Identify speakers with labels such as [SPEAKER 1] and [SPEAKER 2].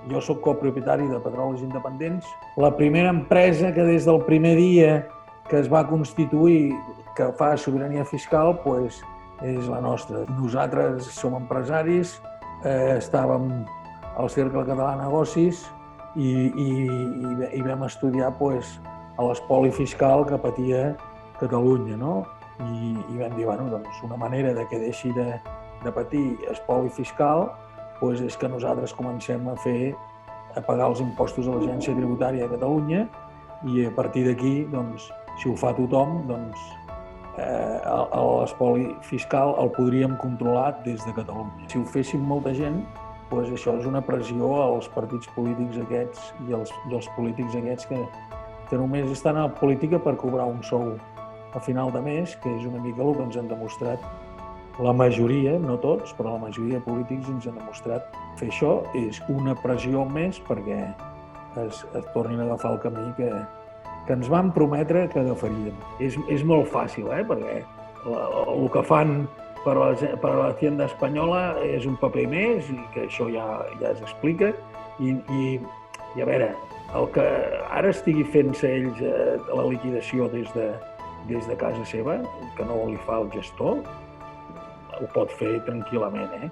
[SPEAKER 1] Jo sóc copropietari de Petróleos Independents. La primera empresa que des del primer dia que es va constituir, que fa sobirania fiscal, doncs és la nostra. Nosaltres som empresaris, estàvem al Cercle Català de Negocis i vam estudiar doncs, l'espoli fiscal que patia Catalunya, no? I vam dir, bueno, doncs una manera de que deixi de patir espoli fiscal doncs és que nosaltres comencem a pagar els impostos a l'Agència Tributària de Catalunya i a partir d'aquí, doncs, si ho fa tothom, doncs, l'espoli fiscal el podríem controlar des de Catalunya. Si ho fessin molta gent, doncs això és una pressió als partits polítics aquests i als polítics aquests que només estan a la política per cobrar un sou a final de mes, que és una mica el que ens han demostrat la majoria, no tots, però la majoria de polítics ens han demostrat fer això. És una pressió més perquè es tornin a agafar el camí que ens van prometre que agafaríem. És molt fàcil, perquè el que fan per a l'Hacienda espanyola és un paper més i que això ja s'explica. I a veure, el que ara estigui fent-se ells la liquidació des de casa seva, que no li fa el gestor, ho pot fer tranquil·lament,